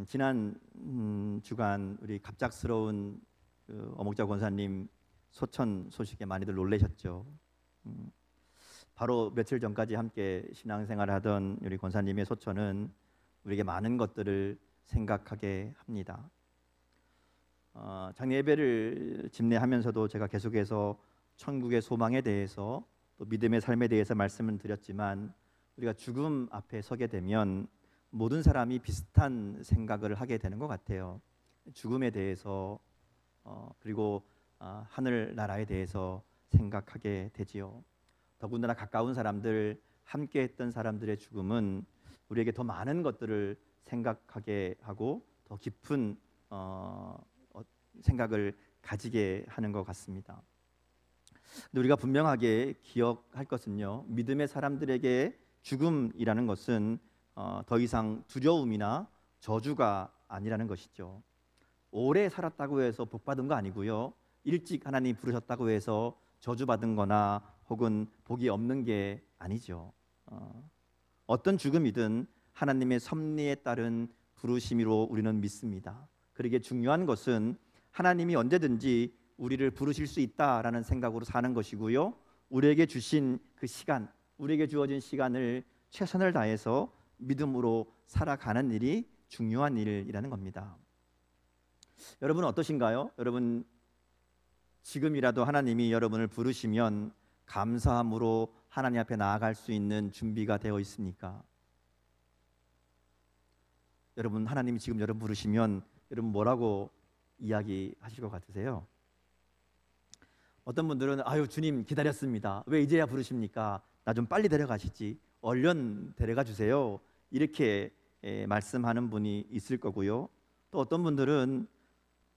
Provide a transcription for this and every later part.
지난 주간 우리 갑작스러운 어목자 권사님 소천 소식에 많이들 놀라셨죠. 바로 며칠 전까지 함께 신앙생활을 하던 우리 권사님의 소천은 우리에게 많은 것들을 생각하게 합니다. 장례 예배를 집례하면서도 제가 계속해서 천국의 소망에 대해서 또 믿음의 삶에 대해서 말씀을 드렸지만, 우리가 죽음 앞에 서게 되면 모든 사람이 비슷한 생각을 하게 되는 것 같아요. 죽음에 대해서 그리고 하늘나라에 대해서 생각하게 되지요. 더군다나 가까운 사람들, 함께했던 사람들의 죽음은 우리에게 더 많은 것들을 생각하게 하고 더 깊은 생각을 가지게 하는 것 같습니다. 근데 우리가 분명하게 기억할 것은요, 믿음의 사람들에게 죽음이라는 것은 더 이상 두려움이나 저주가 아니라는 것이죠. 오래 살았다고 해서 복 받은 거 아니고요, 일찍 하나님 부르셨다고 해서 저주받은 거나 혹은 복이 없는 게 아니죠. 어떤 죽음이든 하나님의 섭리에 따른 부르심으로 우리는 믿습니다. 그러기에 중요한 것은 하나님이 언제든지 우리를 부르실 수 있다라는 생각으로 사는 것이고요, 우리에게 주신 그 시간, 우리에게 주어진 시간을 최선을 다해서 믿음으로 살아가는 일이 중요한 일이라는 겁니다. 여러분은 어떠신가요? 여러분, 지금이라도 하나님이 여러분을 부르시면 감사함으로 하나님 앞에 나아갈 수 있는 준비가 되어 있습니까? 여러분, 하나님이 지금 여러분 부르시면 여러분 뭐라고 이야기하실 것 같으세요? 어떤 분들은 아유, 주님 기다렸습니다. 왜 이제야 부르십니까? 나 좀 빨리 데려가시지. 얼른 데려가 주세요. 이렇게 말씀하는 분이 있을 거고요. 또 어떤 분들은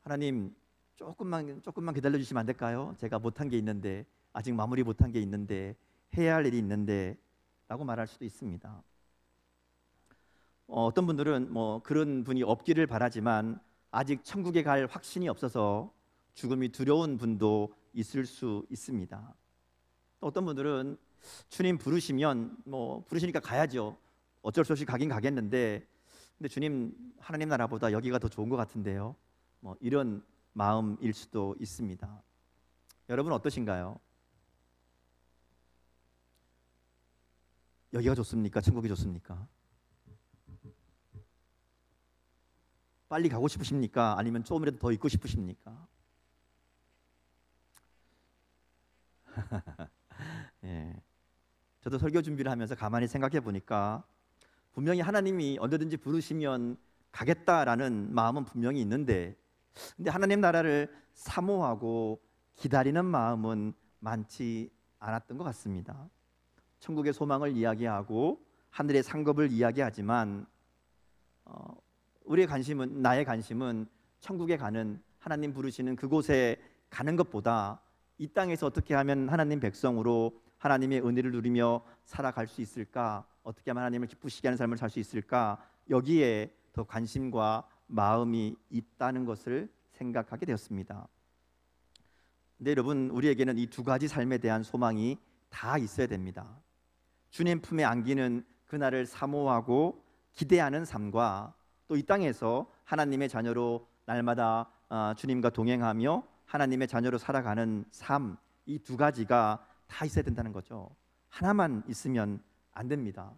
하나님 조금만 기다려 주시면 안 될까요? 제가 못한 게 있는데, 아직 마무리 못한 게 있는데, 해야 할 일이 있는데 라고 말할 수도 있습니다. 어떤 분들은 그런 분이 없기를 바라지만 아직 천국에 갈 확신이 없어서 죽음이 두려운 분도 있을 수 있습니다. 또 어떤 분들은 주님 부르시면 부르시니까 가야죠. 어쩔 수 없이 가긴 가겠는데, 근데 주님, 하나님 나라보다 여기가 더 좋은 것 같은데요. 이런 마음일 수도 있습니다. 여러분 어떠신가요? 여기가 좋습니까? 천국이 좋습니까? 빨리 가고 싶으십니까? 아니면 조금이라도 더 있고 싶으십니까? 예. 저도 설교 준비를 하면서 가만히 생각해 보니까 분명히 하나님이 언제든지 부르시면 가겠다라는 마음은 분명히 있는데, 근데 하나님 나라를 사모하고 기다리는 마음은 많지 않았던 것 같습니다. 천국의 소망을 이야기하고 하늘의 상급을 이야기하지만 나의 관심은 천국에 가는, 하나님 부르시는 그곳에 가는 것보다 이 땅에서 어떻게 하면 하나님 백성으로 하나님의 은혜를 누리며 살아갈 수 있을까, 어떻게 하면 하나님을 기쁘시게 하는 삶을 살 수 있을까, 여기에 더 관심과 마음이 있다는 것을 생각하게 되었습니다. 근데 여러분, 우리에게는 이 두 가지 삶에 대한 소망이 다 있어야 됩니다. 주님 품에 안기는 그날을 사모하고 기대하는 삶과 또 이 땅에서 하나님의 자녀로 날마다 주님과 동행하며 하나님의 자녀로 살아가는 삶, 이 두 가지가 다 있어야 된다는 거죠. 하나만 있으면 안 됩니다.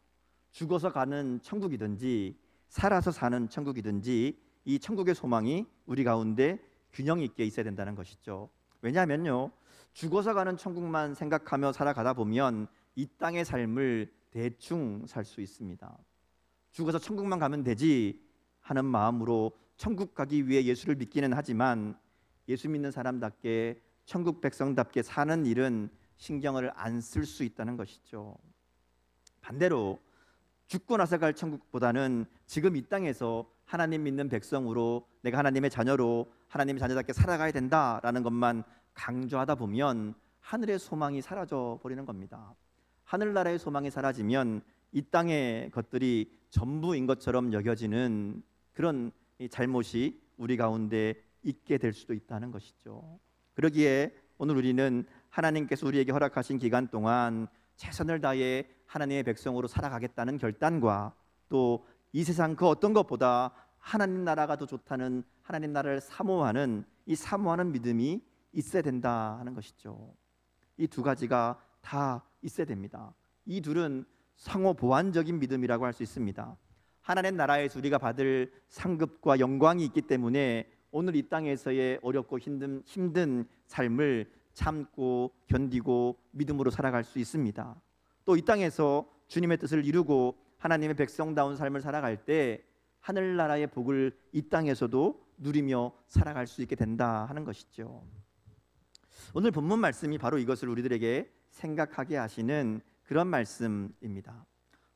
죽어서 가는 천국이든지 살아서 사는 천국이든지 이 천국의 소망이 우리 가운데 균형 있게 있어야 된다는 것이죠. 왜냐하면요, 죽어서 가는 천국만 생각하며 살아가다 보면 이 땅의 삶을 대충 살 수 있습니다. 죽어서 천국만 가면 되지 하는 마음으로 천국 가기 위해 예수를 믿기는 하지만 예수 믿는 사람답게 천국 백성답게 사는 일은 신경을 안 쓸 수 있다는 것이죠. 반대로 죽고 나서 갈 천국보다는 지금 이 땅에서 하나님 믿는 백성으로 내가 하나님의 자녀로 하나님의 자녀답게 살아가야 된다라는 것만 강조하다 보면 하늘의 소망이 사라져 버리는 겁니다. 하늘나라의 소망이 사라지면 이 땅의 것들이 전부인 것처럼 여겨지는 그런 잘못이 우리 가운데 있게 될 수도 있다는 것이죠. 그러기에 오늘 우리는 하나님께서 우리에게 허락하신 기간 동안 최선을 다해 하나님의 백성으로 살아가겠다는 결단과 또 이 세상 그 어떤 것보다 하나님 나라가 더 좋다는, 하나님 나라를 사모하는 이 사모하는 믿음이 있어야 된다 하는 것이죠. 이 두 가지가 다 있어야 됩니다. 이 둘은 상호 보완적인 믿음이라고 할 수 있습니다. 하나님 나라에서 우리가 받을 상급과 영광이 있기 때문에 오늘 이 땅에서의 어렵고 힘든 삶을 참고 견디고 믿음으로 살아갈 수 있습니다. 또 이 땅에서 주님의 뜻을 이루고 하나님의 백성다운 삶을 살아갈 때 하늘나라의 복을 이 땅에서도 누리며 살아갈 수 있게 된다 하는 것이죠. 오늘 본문 말씀이 바로 이것을 우리들에게 생각하게 하시는 그런 말씀입니다.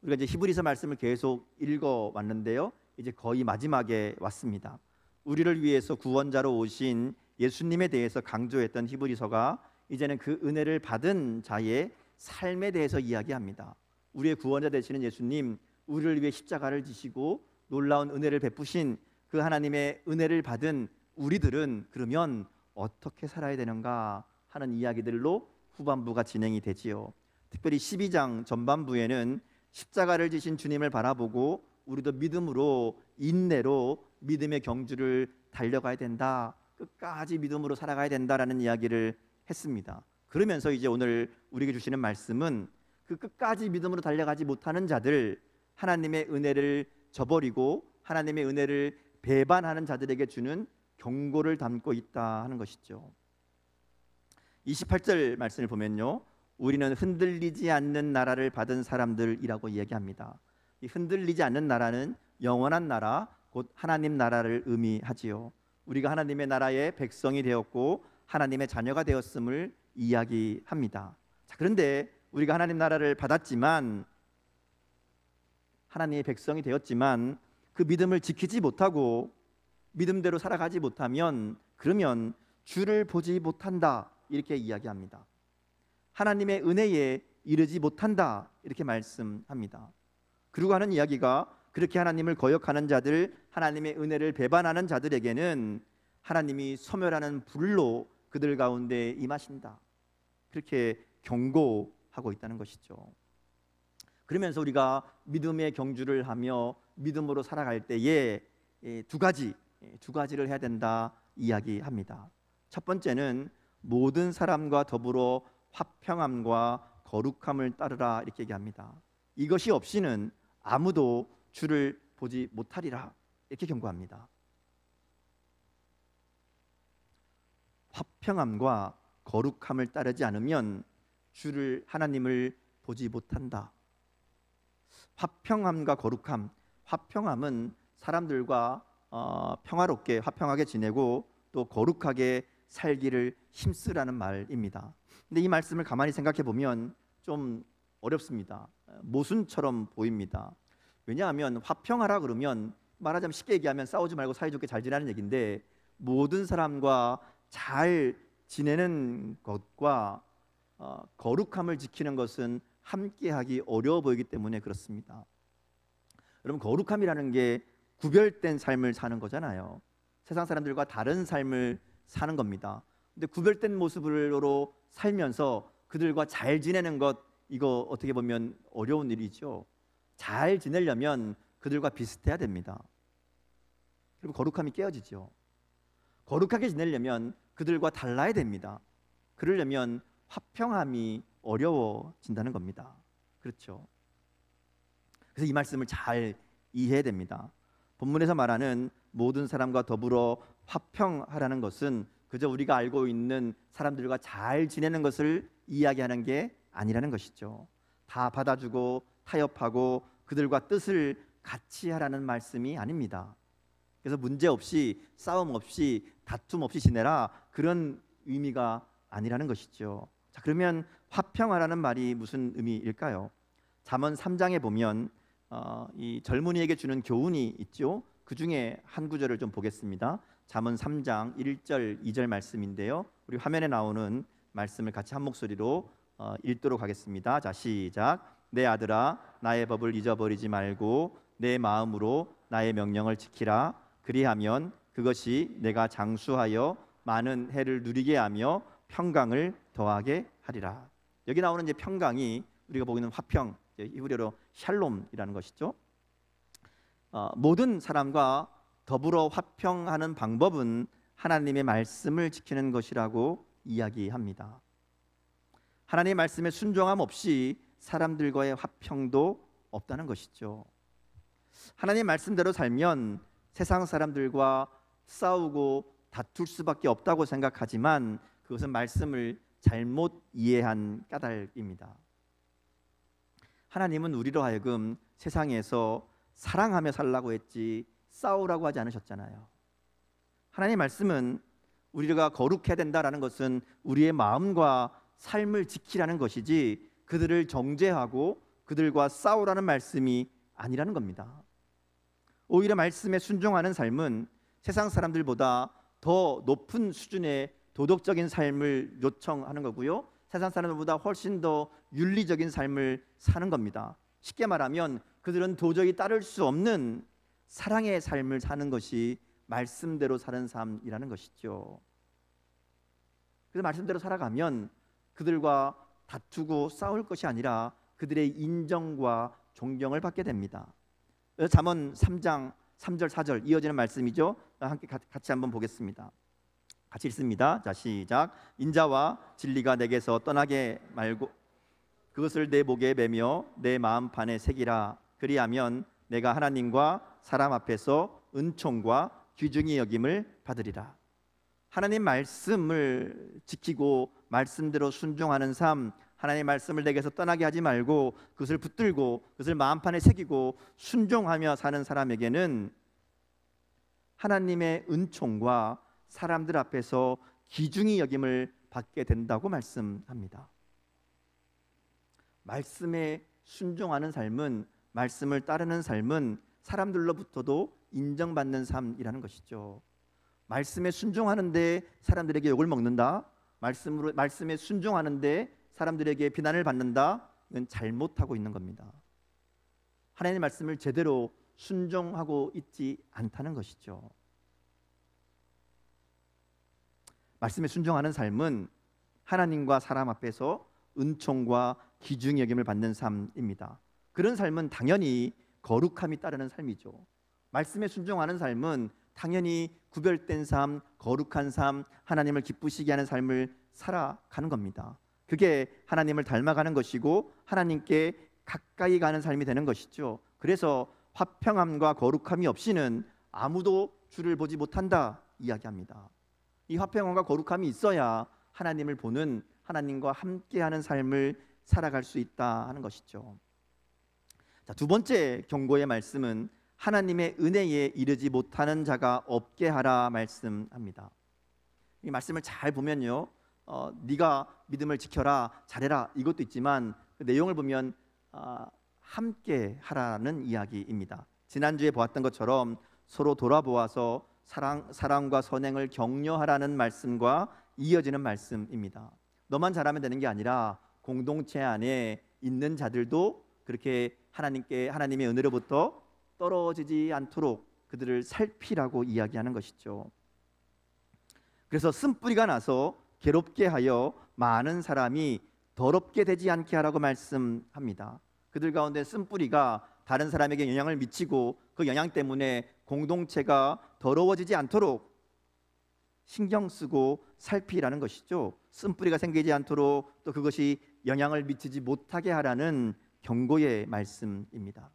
우리가 이제 히브리서 말씀을 계속 읽어 왔는데요, 이제 거의 마지막에 왔습니다. 우리를 위해서 구원자로 오신 예수님에 대해서 강조했던 히브리서가 이제는 그 은혜를 받은 자의 삶에 대해서 이야기합니다. 우리의 구원자 되시는 예수님, 우리를 위해 십자가를 지시고 놀라운 은혜를 베푸신 그 하나님의 은혜를 받은 우리들은 그러면 어떻게 살아야 되는가 하는 이야기들로 후반부가 진행이 되지요. 특별히 12장 전반부에는 십자가를 지신 주님을 바라보고 우리도 믿음으로, 인내로 믿음의 경주를 달려가야 된다, 끝까지 믿음으로 살아가야 된다라는 이야기를 했습니다. 그러면서 이제 오늘 우리에게 주시는 말씀은 그 끝까지 믿음으로 달려가지 못하는 자들, 하나님의 은혜를 저버리고 하나님의 은혜를 배반하는 자들에게 주는 경고를 담고 있다 하는 것이죠. 28절 말씀을 보면요, 우리는 흔들리지 않는 나라를 받은 사람들이라고 이야기합니다. 이 흔들리지 않는 나라는 영원한 나라, 곧 하나님 나라를 의미하지요. 우리가 하나님의 나라의 백성이 되었고 하나님의 자녀가 되었음을 이야기합니다. 자, 그런데 우리가 하나님 나라를 받았지만, 하나님의 백성이 되었지만 그 믿음을 지키지 못하고 믿음대로 살아가지 못하면 그러면 주를 보지 못한다, 이렇게 이야기합니다. 하나님의 은혜에 이르지 못한다, 이렇게 말씀합니다. 그리고 하는 이야기가 그렇게 하나님을 거역하는 자들, 하나님의 은혜를 배반하는 자들에게는 하나님이 소멸하는 불로 그들 가운데 임하신다, 그렇게 경고하고 있다는 것이죠. 그러면서 우리가 믿음의 경주를 하며 믿음으로 살아갈 때에 두 가지를 해야 된다 이야기합니다. 첫 번째는 모든 사람과 더불어 화평함과 거룩함을 따르라, 이렇게 얘기합니다. 이것이 없이는 아무도 주를 보지 못하리라, 이렇게 경고합니다. 화평함과 거룩함을 따르지 않으면 주를, 하나님을 보지 못한다. 화평함과 거룩함, 화평함은 사람들과 평화롭게 화평하게 지내고 또 거룩하게 살기를 힘쓰라는 말입니다. 근데 이 말씀을 가만히 생각해 보면 좀 어렵습니다. 모순처럼 보입니다. 왜냐하면 화평하라 그러면 말하자면 쉽게 얘기하면 싸우지 말고 사이좋게 잘 지내는 얘기인데, 모든 사람과 잘 지내는 것과 거룩함을 지키는 것은 함께하기 어려워 보이기 때문에 그렇습니다. 여러분, 거룩함이라는 게 구별된 삶을 사는 거잖아요. 세상 사람들과 다른 삶을 사는 겁니다. 근데 구별된 모습으로 살면서 그들과 잘 지내는 것, 이거 어떻게 보면 어려운 일이죠. 잘 지내려면 그들과 비슷해야 됩니다. 그리고 거룩함이 깨어지죠. 거룩하게 지내려면 그들과 달라야 됩니다. 그러려면 화평함이 어려워진다는 겁니다. 그렇죠. 그래서 이 말씀을 잘 이해해야 됩니다. 본문에서 말하는 모든 사람과 더불어 화평하라는 것은 그저 우리가 알고 있는 사람들과 잘 지내는 것을 이야기하는 게 아니라는 것이죠. 다 받아주고 타협하고 그들과 뜻을 같이 하라는 말씀이 아닙니다. 그래서 문제 없이, 싸움 없이, 다툼 없이 지내라, 그런 의미가 아니라는 것이죠. 자, 그러면 화평하라는 말이 무슨 의미일까요? 잠언 3장에 보면 이 젊은이에게 주는 교훈이 있죠. 그 중에 한 구절을 좀 보겠습니다. 잠언 3장 1절 2절 말씀인데요, 우리 화면에 나오는 말씀을 같이 한 목소리로 읽도록 하겠습니다. 자, 시작. 내 아들아, 나의 법을 잊어버리지 말고 내 마음으로 나의 명령을 지키라. 그리하면 그것이 내가 장수하여 많은 해를 누리게 하며 평강을 더하게 하리라. 여기 나오는 이제 평강이 우리가 보고 있는 화평, 히브리어로 샬롬이라는 것이죠. 모든 사람과 더불어 화평하는 방법은 하나님의 말씀을 지키는 것이라고 이야기합니다. 하나님의 말씀에 순종함 없이 사람들과의 화평도 없다는 것이죠. 하나님의 말씀대로 살면 세상 사람들과 싸우고 다툴 수밖에 없다고 생각하지만 그것은 말씀을 잘못 이해한 까닭입니다. 하나님은 우리로 하여금 세상에서 사랑하며 살라고 했지 싸우라고 하지 않으셨잖아요. 하나님의 말씀은 우리가 거룩해야 된다라는 것은 우리의 마음과 삶을 지키라는 것이지 그들을 정죄하고 그들과 싸우라는 말씀이 아니라는 겁니다. 오히려 말씀에 순종하는 삶은 세상 사람들보다 더 높은 수준의 도덕적인 삶을 요청하는 거고요, 세상 사람들보다 훨씬 더 윤리적인 삶을 사는 겁니다. 쉽게 말하면 그들은 도저히 따를 수 없는 사랑의 삶을 사는 것이 말씀대로 사는 삶이라는 것이죠. 그래서 말씀대로 살아가면 그들과 다투고 싸울 것이 아니라 그들의 인정과 존경을 받게 됩니다. 잠언 3장 3절 4절 이어지는 말씀이죠. 함께 같이 한번 보겠습니다. 같이 읽습니다. 자, 시작. 인자와 진리가 내게서 떠나게 말고 그것을 내 목에 매며 내 마음판에 새기라. 그리하면 내가 하나님과 사람 앞에서 은총과 귀중히 여김을 받으리라. 하나님 말씀을 지키고 말씀대로 순종하는 삶, 하나님의 말씀을 내게서 떠나게 하지 말고 그것을 붙들고 그것을 마음판에 새기고 순종하며 사는 사람에게는 하나님의 은총과 사람들 앞에서 귀중히 여김을 받게 된다고 말씀합니다. 말씀에 순종하는 삶은, 말씀을 따르는 삶은 사람들로부터도 인정받는 삶이라는 것이죠. 말씀에 순종하는데 사람들에게 욕을 먹는다, 말씀에 순종하는데 사람들에게 비난을 받는다, 이건 잘못하고 있는 겁니다. 하나님의 말씀을 제대로 순종하고 있지 않다는 것이죠. 말씀에 순종하는 삶은 하나님과 사람 앞에서 은총과 귀중히 여김을 받는 삶입니다. 그런 삶은 당연히 거룩함이 따르는 삶이죠. 말씀에 순종하는 삶은 당연히 구별된 삶, 거룩한 삶, 하나님을 기쁘시게 하는 삶을 살아가는 겁니다. 그게 하나님을 닮아가는 것이고 하나님께 가까이 가는 삶이 되는 것이죠. 그래서 화평함과 거룩함이 없이는 아무도 주를 보지 못한다 이야기합니다. 이 화평함과 거룩함이 있어야 하나님을 보는, 하나님과 함께하는 삶을 살아갈 수 있다 하는 것이죠. 자, 두 번째 경고의 말씀은 하나님의 은혜에 이르지 못하는 자가 없게 하라 말씀합니다. 이 말씀을 잘 보면요, 네가 믿음을 지켜라, 잘해라 이것도 있지만 그 내용을 보면 함께 하라는 이야기입니다. 지난주에 보았던 것처럼 서로 돌아보아서 사랑과 선행을 격려하라는 말씀과 이어지는 말씀입니다. 너만 잘하면 되는 게 아니라 공동체 안에 있는 자들도 그렇게 하나님의 은혜로부터 떨어지지 않도록 그들을 살피라고 이야기하는 것이죠. 그래서 쓴뿌리가 나서 괴롭게 하여 많은 사람이 더럽게 되지 않게 하라고 말씀합니다. 그들 가운데 쓴뿌리가 다른 사람에게 영향을 미치고 그 영향 때문에 공동체가 더러워지지 않도록 신경 쓰고 살피라는 것이죠. 쓴뿌리가 생기지 않도록 또 그것이 영향을 미치지 못하게 하라는 경고의 말씀입니다.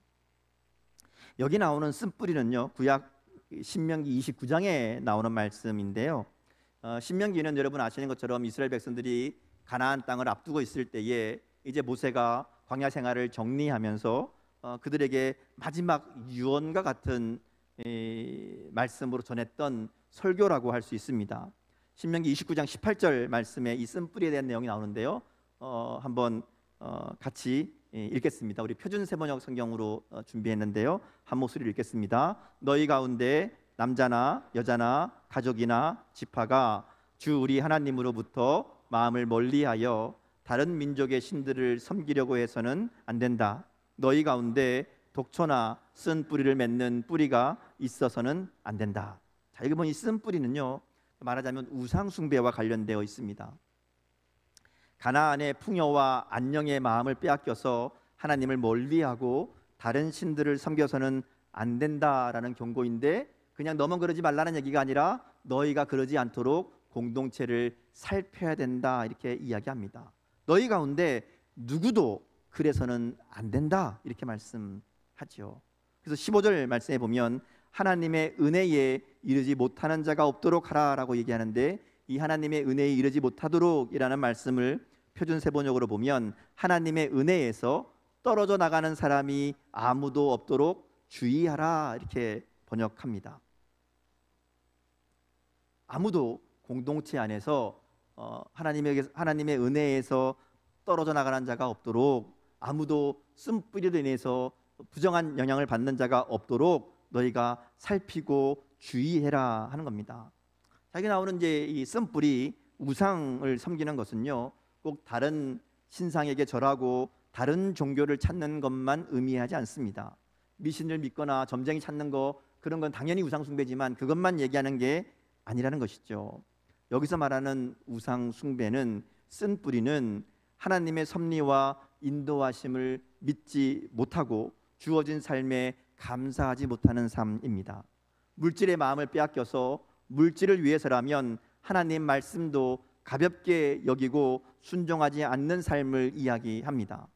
여기 나오는 쓴뿌리는요, 구약 신명기 29장에 나오는 말씀인데요, 신명기는 여러분 아시는 것처럼 이스라엘 백성들이 가나안 땅을 앞두고 있을 때에 이제 모세가 광야 생활을 정리하면서 그들에게 마지막 유언과 같은 말씀으로 전했던 설교라고 할 수 있습니다. 신명기 29장 18절 말씀에 이 쓴뿌리에 대한 내용이 나오는데요, 한번 같이 읽겠습니다. 우리 표준세번역 성경으로 준비했는데요, 한 목소리로 읽겠습니다. 너희 가운데 남자나 여자나 가족이나 지파가 주 우리 하나님으로부터 마음을 멀리하여 다른 민족의 신들을 섬기려고 해서는 안 된다. 너희 가운데 독초나 쓴 뿌리를 맺는 뿌리가 있어서는 안 된다. 자, 여기 보면 이 쓴 뿌리는요, 말하자면 우상 숭배와 관련되어 있습니다. 가나안의 풍요와 안녕의 마음을 빼앗겨서 하나님을 멀리하고 다른 신들을 섬겨서는 안 된다라는 경고인데, 그냥 너만 그러지 말라는 얘기가 아니라 너희가 그러지 않도록 공동체를 살펴야 된다 이렇게 이야기합니다. 너희 가운데 누구도 그래서는 안 된다 이렇게 말씀하죠. 그래서 15절 말씀에 보면 하나님의 은혜에 이르지 못하는 자가 없도록 하라라고 얘기하는데, 이 하나님의 은혜에 이르지 못하도록이라는 말씀을 표준 세번역으로 보면 하나님의 은혜에서 떨어져 나가는 사람이 아무도 없도록 주의하라 이렇게 번역합니다. 아무도 공동체 안에서 하나님의 은혜에서 떨어져 나가는 자가 없도록, 아무도 쓴뿌리로 인해서 부정한 영향을 받는 자가 없도록 너희가 살피고 주의해라 하는 겁니다. 여기 나오는 이제 이 쓴뿌리, 우상을 섬기는 것은요, 꼭 다른 신상에게 절하고 다른 종교를 찾는 것만 의미하지 않습니다. 미신을 믿거나 점쟁이 찾는 거, 그런 건 당연히 우상 숭배지만 그것만 얘기하는 게 아니라는 것이죠. 여기서 말하는 우상 숭배는, 쓴뿌리는 하나님의 섭리와 인도하심을 믿지 못하고 주어진 삶에 감사하지 못하는 삶입니다. 물질의 마음을 빼앗겨서 물질을 위해서라면 하나님 말씀도 가볍게 여기고 순종하지 않는 삶을 이야기합니다.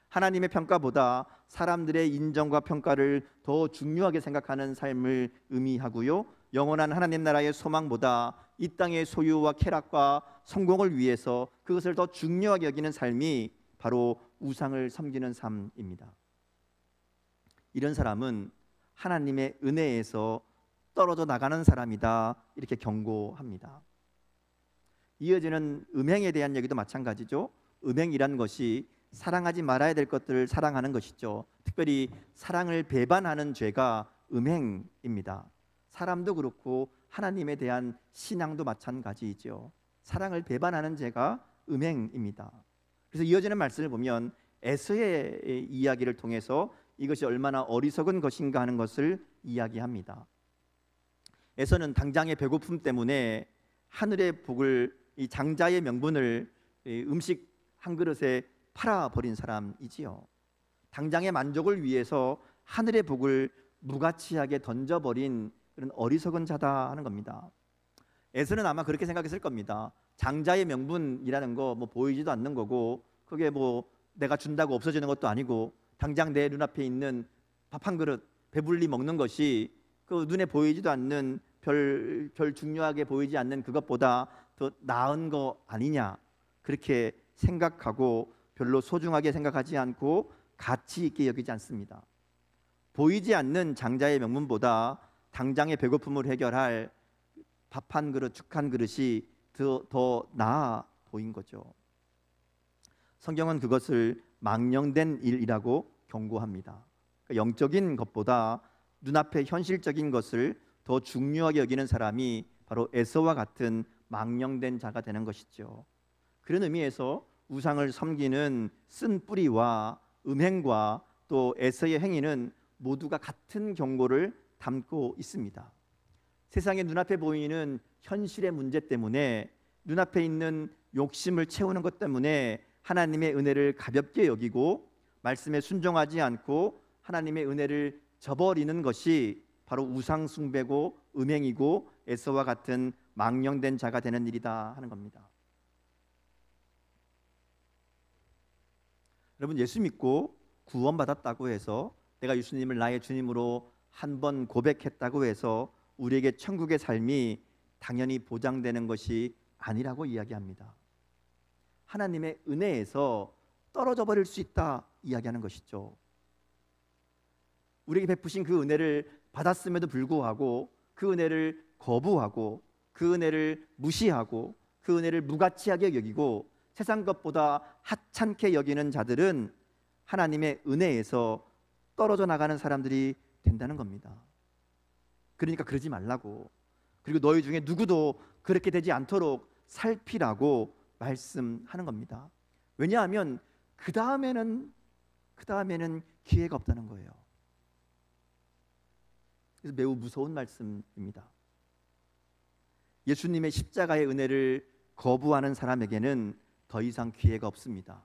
하나님의 평가보다 사람들의 인정과 평가를 더 중요하게 생각하는 삶을 의미하고요, 영원한 하나님 나라의 소망보다 이 땅의 소유와 쾌락과 성공을 위해서 그것을 더 중요하게 여기는 삶이 바로 우상을 섬기는 삶입니다. 이런 사람은 하나님의 은혜에서 떨어져 나가는 사람이다 이렇게 경고합니다. 이어지는 음행에 대한 얘기도 마찬가지죠. 음행이란 것이 사랑하지 말아야 될 것들을 사랑하는 것이죠. 특별히 사랑을 배반하는 죄가 음행입니다. 사람도 그렇고 하나님에 대한 신앙도 마찬가지이죠. 사랑을 배반하는 죄가 음행입니다. 그래서 이어지는 말씀을 보면 에서의 이야기를 통해서 이것이 얼마나 어리석은 것인가 하는 것을 이야기합니다. 에서는 당장의 배고픔 때문에 하늘의 복을, 이 장자의 명분을 음식 한 그릇에 팔아버린 사람이지요. 당장의 만족을 위해서 하늘의 복을 무가치하게 던져버린 그런 어리석은 자다 하는 겁니다. 에서는 아마 그렇게 생각했을 겁니다. 장자의 명분이라는 거 뭐 보이지도 않는 거고, 그게 뭐 내가 준다고 없어지는 것도 아니고, 당장 내 눈앞에 있는 밥 한 그릇 배불리 먹는 것이 그 눈에 보이지도 않는 별 중요하게 보이지 않는 그것보다 더 나은 거 아니냐, 그렇게 생각하고 별로 소중하게 생각하지 않고 가치 있게 여기지 않습니다. 보이지 않는 장자의 명분보다 당장의 배고픔을 해결할 밥 한 그릇, 죽 한 그릇이 더 나아 보인 거죠. 성경은 그것을 망령된 일이라고 경고합니다. 그러니까 영적인 것보다 눈앞의 현실적인 것을 더 중요하게 여기는 사람이 바로 에서와 같은 망령된 자가 되는 것이죠. 그런 의미에서 우상을 섬기는 쓴뿌리와 음행과 또 에서의 행위는 모두가 같은 경고를 담고 있습니다. 세상의 눈앞에 보이는 현실의 문제 때문에, 눈앞에 있는 욕심을 채우는 것 때문에 하나님의 은혜를 가볍게 여기고 말씀에 순종하지 않고 하나님의 은혜를 저버리는 것이 바로 우상 숭배고 음행이고 에서와 같은 망령된 자가 되는 일이다 하는 겁니다. 여러분, 예수 믿고 구원받았다고 해서, 내가 예수님을 나의 주님으로 한 번 고백했다고 해서 우리에게 천국의 삶이 당연히 보장되는 것이 아니라고 이야기합니다. 하나님의 은혜에서 떨어져 버릴 수 있다 이야기하는 것이죠. 우리에게 베푸신 그 은혜를 받았음에도 불구하고 그 은혜를 거부하고 그 은혜를 무시하고 그 은혜를 무가치하게 여기고 세상 것보다 하찮게 여기는 자들은 하나님의 은혜에서 떨어져 나가는 사람들이 된다는 겁니다. 그러니까 그러지 말라고, 그리고 너희 중에 누구도 그렇게 되지 않도록 살피라고 말씀하는 겁니다. 왜냐하면 그 다음에는 기회가 없다는 거예요. 그래서 매우 무서운 말씀입니다. 예수님의 십자가의 은혜를 거부하는 사람에게는 더 이상 기회가 없습니다.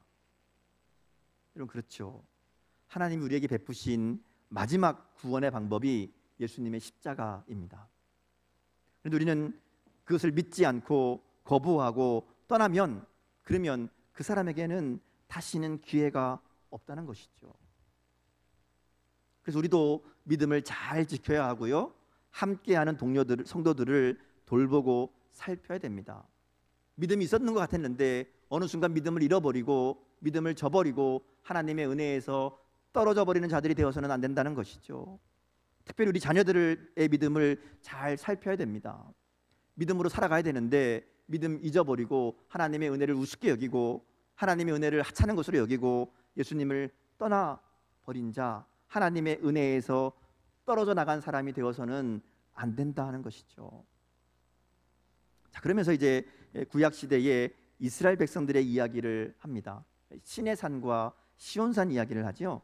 여러분, 그렇죠. 하나님이 우리에게 베푸신 마지막 구원의 방법이 예수님의 십자가입니다. 그런데 우리는 그것을 믿지 않고 거부하고 떠나면, 그러면 그 사람에게는 다시는 기회가 없다는 것이죠. 그래서 우리도 믿음을 잘 지켜야 하고요, 함께하는 동료들, 성도들을 돌보고 살펴야 됩니다. 믿음이 있었는 것 같았는데 어느 순간 믿음을 잃어버리고 믿음을 저버리고 하나님의 은혜에서 떨어져 버리는 자들이 되어서는 안 된다는 것이죠. 특별히 우리 자녀들의 믿음을 잘 살펴야 됩니다. 믿음으로 살아가야 되는데 믿음 잊어버리고 하나님의 은혜를 우습게 여기고 하나님의 은혜를 하찮은 것으로 여기고 예수님을 떠나버린 자, 하나님의 은혜에서 떨어져 나간 사람이 되어서는 안 된다는 것이죠. 자, 그러면서 이제 구약 시대의 이스라엘 백성들의 이야기를 합니다. 시내산과 시온산 이야기를 하죠.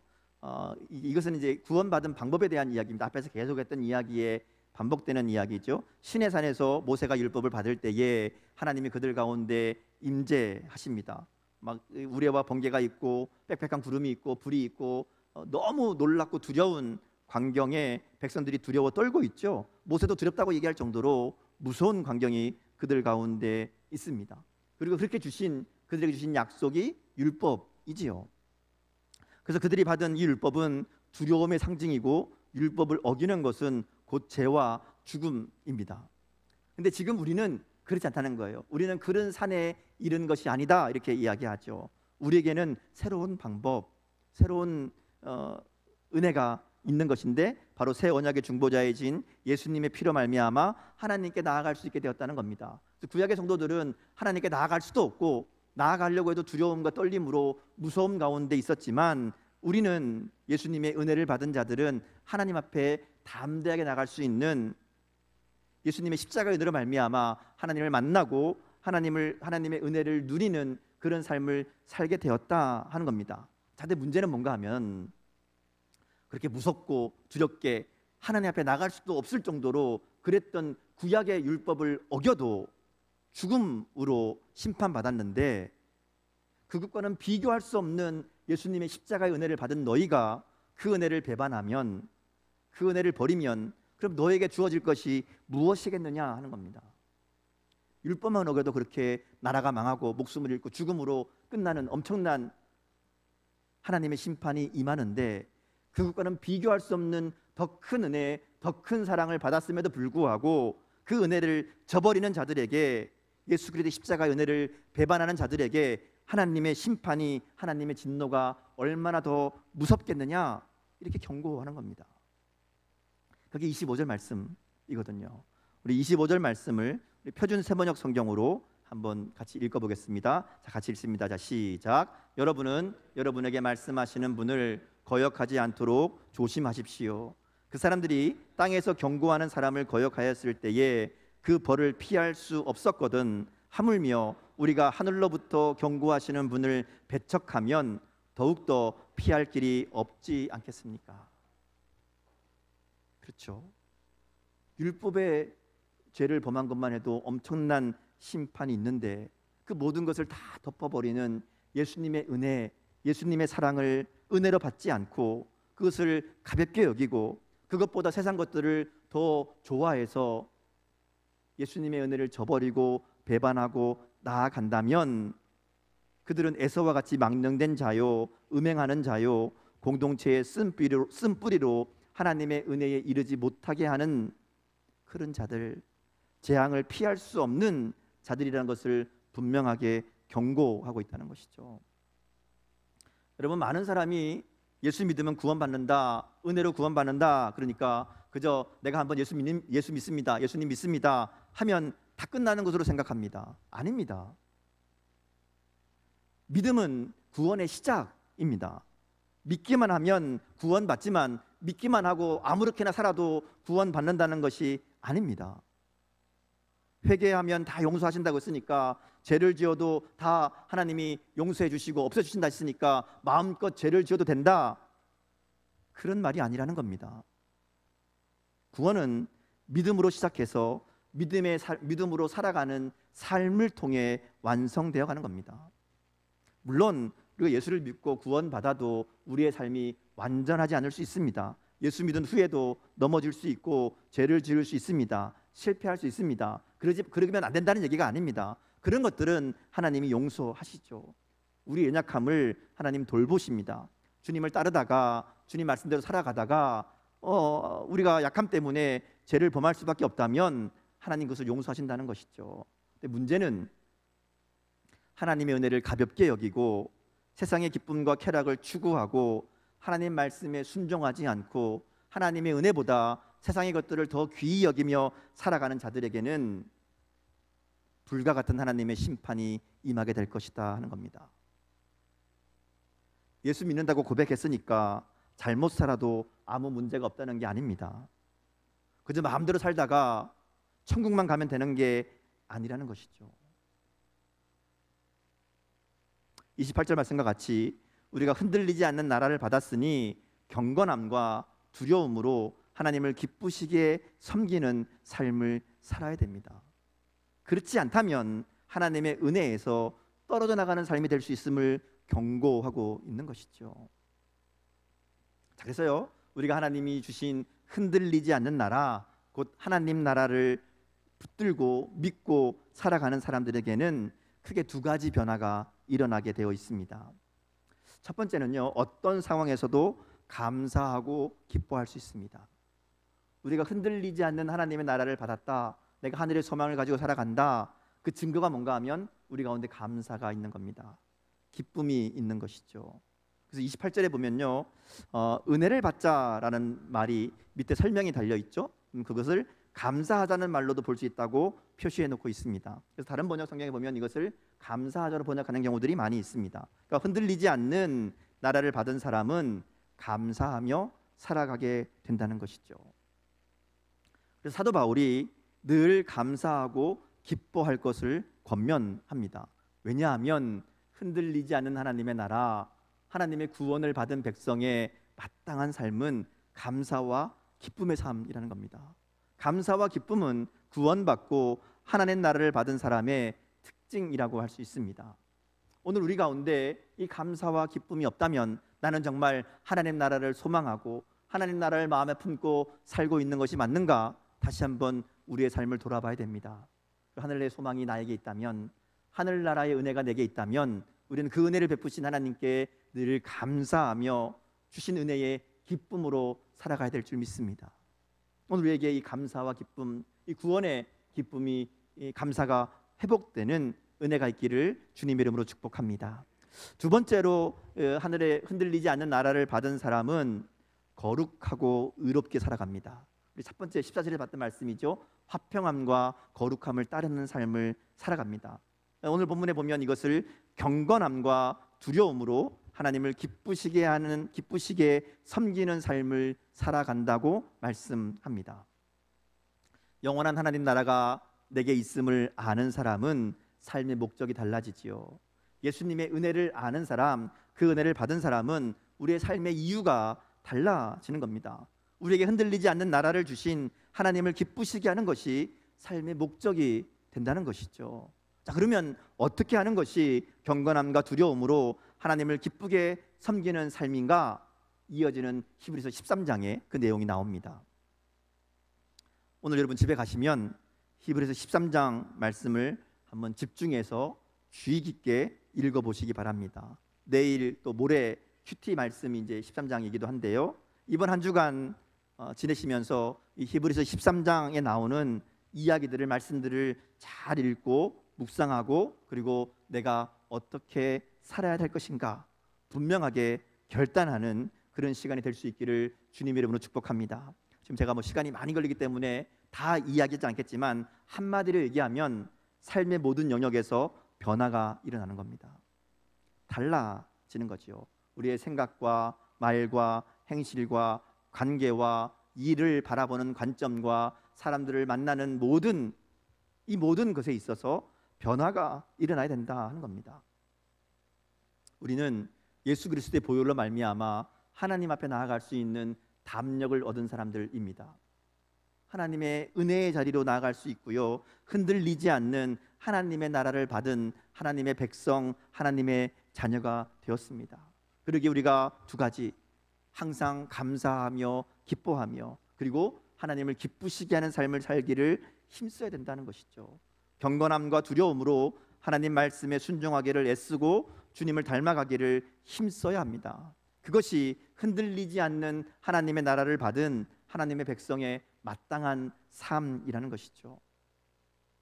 이것은 이제 구원받은 방법에 대한 이야기입니다. 앞에서 계속했던 이야기에 반복되는 이야기죠. 시내산에서 모세가 율법을 받을 때에 하나님이 그들 가운데 임재하십니다. 막 우레와 번개가 있고 빽빽한 구름이 있고 불이 있고 너무 놀랍고 두려운 광경에 백성들이 두려워 떨고 있죠. 모세도 두렵다고 얘기할 정도로 무서운 광경이 그들 가운데 있습니다. 그리고 그렇게 그들에게 주신 약속이 율법이지요. 그래서 그들이 받은 이 율법은 두려움의 상징이고 율법을 어기는 것은 곧 죄와 죽음입니다. 근데 지금 우리는 그렇지 않다는 거예요. 우리는 그런 산에 이른 것이 아니다, 이렇게 이야기하죠. 우리에게는 새로운 방법, 새로운 은혜가 있는 것인데 바로 새 언약의 중보자이신 예수님의 피로 말미암아 하나님께 나아갈 수 있게 되었다는 겁니다. 구약의 성도들은 하나님께 나아갈 수도 없고 나아가려고 해도 두려움과 떨림으로 무서움 가운데 있었지만 우리는 예수님의 은혜를 받은 자들은 하나님 앞에 담대하게 나갈 수 있는 예수님의 십자가의 은혜로 말미암아 하나님을 만나고 하나님의 은혜를 누리는 그런 삶을 살게 되었다 하는 겁니다. 자, 근데 문제는 뭔가 하면 그렇게 무섭고 두렵게 하나님 앞에 나갈 수도 없을 정도로 그랬던 구약의 율법을 어겨도 죽음으로 심판받았는데 그것과는 비교할 수 없는 예수님의 십자가의 은혜를 받은 너희가 그 은혜를 배반하면, 그 은혜를 버리면 그럼 너에게 주어질 것이 무엇이겠느냐 하는 겁니다. 율법만 어겨도 그렇게 나라가 망하고 목숨을 잃고 죽음으로 끝나는 엄청난 하나님의 심판이 임하는데 그것과는 비교할 수 없는 더 큰 은혜, 더 큰 사랑을 받았음에도 불구하고 그 은혜를 저버리는 자들에게, 예수 그리스도의 십자가의 은혜를 배반하는 자들에게 하나님의 심판이, 하나님의 진노가 얼마나 더 무섭겠느냐, 이렇게 경고하는 겁니다. 그게 25절 말씀이거든요. 우리 25절 말씀을 우리 표준 세번역 성경으로 한번 같이 읽어보겠습니다. 자, 같이 읽습니다. 자, 시작. 여러분은 여러분에게 말씀하시는 분을 거역하지 않도록 조심하십시오. 그 사람들이 땅에서 경고하는 사람을 거역하였을 때에 그 벌을 피할 수 없었거든 하물며 우리가 하늘로부터 경고하시는 분을 배척하면 더욱더 피할 길이 없지 않겠습니까? 그렇죠. 율법의 죄를 범한 것만 해도 엄청난 심판이 있는데 그 모든 것을 다 덮어버리는 예수님의 은혜, 예수님의 사랑을 은혜로 받지 않고 그것을 가볍게 여기고 그것보다 세상 것들을 더 좋아해서 예수님의 은혜를 저버리고 배반하고 나아간다면 그들은 에서와 같이 망령된 자요, 음행하는 자요, 공동체의 쓴뿌리로 하나님의 은혜에 이르지 못하게 하는 그런 자들, 재앙을 피할 수 없는 자들이라는 것을 분명하게 경고하고 있다는 것이죠. 여러분, 많은 사람이 예수 믿으면 구원받는다, 은혜로 구원받는다, 그러니까 그저 내가 한번 예수 믿습니다, 예수님 믿습니다 하면 다 끝나는 것으로 생각합니다. 아닙니다. 믿음은 구원의 시작입니다. 믿기만 하면 구원받지만 믿기만 하고 아무렇게나 살아도 구원받는다는 것이 아닙니다. 회개하면 다 용서하신다고 했으니까, 죄를 지어도 다 하나님이 용서해 주시고 없애주신다 했으니까 마음껏 죄를 지어도 된다, 그런 말이 아니라는 겁니다. 구원은 믿음으로 시작해서 믿음으로 살아가는 삶을 통해 완성되어 가는 겁니다. 물론 우리가 예수를 믿고 구원받아도 우리의 삶이 완전하지 않을 수 있습니다. 예수 믿은 후에도 넘어질 수 있고 죄를 지을 수 있습니다. 실패할 수 있습니다. 그러면 안 된다는 얘기가 아닙니다. 그런 것들은 하나님이 용서하시죠. 우리 연약함을 하나님 돌보십니다. 주님을 따르다가 주님 말씀대로 살아가다가 우리가 약함 때문에 죄를 범할 수밖에 없다면 하나님 그것을 용서하신다는 것이죠. 근데 문제는 하나님의 은혜를 가볍게 여기고 세상의 기쁨과 쾌락을 추구하고 하나님 말씀에 순종하지 않고 하나님의 은혜보다 세상의 것들을 더 귀히 여기며 살아가는 자들에게는 불과 같은 하나님의 심판이 임하게 될 것이다 하는 겁니다. 예수 믿는다고 고백했으니까 잘못 살아도 아무 문제가 없다는 게 아닙니다. 그저 마음대로 살다가 천국만 가면 되는 게 아니라는 것이죠. 28절 말씀과 같이 우리가 흔들리지 않는 나라를 받았으니 경건함과 두려움으로 하나님을 기쁘시게 섬기는 삶을 살아야 됩니다. 그렇지 않다면 하나님의 은혜에서 떨어져 나가는 삶이 될 수 있음을 경고하고 있는 것이죠. 자, 그래서요, 우리가 하나님이 주신 흔들리지 않는 나라, 곧 하나님 나라를 붙들고 믿고 살아가는 사람들에게는 크게 두 가지 변화가 일어나게 되어 있습니다. 첫 번째는요, 어떤 상황에서도 감사하고 기뻐할 수 있습니다. 우리가 흔들리지 않는 하나님의 나라를 받았다, 내가 하늘의 소망을 가지고 살아간다, 그 증거가 뭔가 하면 우리 가운데 감사가 있는 겁니다. 기쁨이 있는 것이죠. 그래서 28절에 보면요, 은혜를 받자라는 말이 밑에 설명이 달려 있죠. 그것을 감사하자는 말로도 볼 수 있다고 표시해 놓고 있습니다. 그래서 다른 번역 성경에 보면 이것을 감사하자로 번역하는 경우들이 많이 있습니다. 그러니까 흔들리지 않는 나라를 받은 사람은 감사하며 살아가게 된다는 것이죠. 그래서 사도 바울이 늘 감사하고 기뻐할 것을 권면합니다. 왜냐하면 흔들리지 않는 하나님의 나라, 하나님의 구원을 받은 백성의 마땅한 삶은 감사와 기쁨의 삶이라는 겁니다. 감사와 기쁨은 구원받고 하나님 나라를 받은 사람의 특징이라고 할 수 있습니다. 오늘 우리 가운데 이 감사와 기쁨이 없다면 나는 정말 하나님 나라를 소망하고 하나님 나라를 마음에 품고 살고 있는 것이 맞는가? 다시 한번 우리의 삶을 돌아봐야 됩니다. 하늘의 소망이 나에게 있다면, 하늘나라의 은혜가 내게 있다면 우리는 그 은혜를 베푸신 하나님께 늘 감사하며 주신 은혜의 기쁨으로 살아가야 될 줄 믿습니다. 오늘 우리에게 이 감사와 기쁨, 이 구원의 기쁨이, 이 감사가 회복되는 은혜가 있기를 주님의 이름으로 축복합니다. 두 번째로 하늘에 흔들리지 않는 나라를 받은 사람은 거룩하고 의롭게 살아갑니다. 우리 첫 번째 14절에 봤던 말씀이죠. 화평함과 거룩함을 따르는 삶을 살아갑니다. 오늘 본문에 보면 이것을 경건함과 두려움으로 하나님을 기쁘시게 섬기는 삶을 살아간다고 말씀합니다. 영원한 하나님 나라가 내게 있음을 아는 사람은 삶의 목적이 달라지지요. 예수님의 은혜를 아는 사람, 그 은혜를 받은 사람은 우리의 삶의 이유가 달라지는 겁니다. 우리에게 흔들리지 않는 나라를 주신 하나님을 기쁘시게 하는 것이 삶의 목적이 된다는 것이죠. 자, 그러면 어떻게 하는 것이 경건함과 두려움으로 하나님을 기쁘게 섬기는 삶인가? 이어지는 히브리서 13장에 그 내용이 나옵니다. 오늘 여러분 집에 가시면 히브리서 13장 말씀을 한번 집중해서 주의 깊게 읽어보시기 바랍니다. 내일 또 모레 큐티 말씀이 이제 13장이기도 한데요, 이번 한 주간 지내시면서 이 히브리서 13장에 나오는 이야기들을, 말씀들을 잘 읽고 묵상하고, 그리고 내가 어떻게 살아야 될 것인가 분명하게 결단하는 그런 시간이 될 수 있기를 주님의 이름으로 축복합니다. 지금 제가 시간이 많이 걸리기 때문에 다 이야기하지 않겠지만 한마디로 얘기하면 삶의 모든 영역에서 변화가 일어나는 겁니다. 달라지는 거죠. 우리의 생각과 말과 행실과 관계와 일을 바라보는 관점과 사람들을 만나는 모든 것에 있어서 변화가 일어나야 된다 하는 겁니다. 우리는 예수 그리스도의 보혈로 말미암아 하나님 앞에 나아갈 수 있는 담력을 얻은 사람들입니다. 하나님의 은혜의 자리로 나아갈 수 있고요, 흔들리지 않는 하나님의 나라를 받은 하나님의 백성, 하나님의 자녀가 되었습니다. 그러기에 우리가 두 가지, 항상 감사하며 기뻐하며 그리고 하나님을 기쁘시게 하는 삶을 살기를 힘써야 된다는 것이죠. 경건함과 두려움으로 하나님 말씀에 순종하기를 애쓰고 주님을 닮아가기를 힘써야 합니다. 그것이 흔들리지 않는 하나님의 나라를 받은 하나님의 백성의 마땅한 삶이라는 것이죠.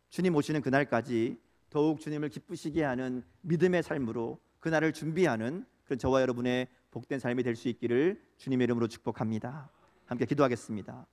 주님 오시는 그날까지 더욱 주님을 기쁘시게 하는 믿음의 삶으로 그날을 준비하는 그런 저와 여러분의 복된 삶이 될 수 있기를 주님의 이름으로 축복합니다. 함께 기도하겠습니다.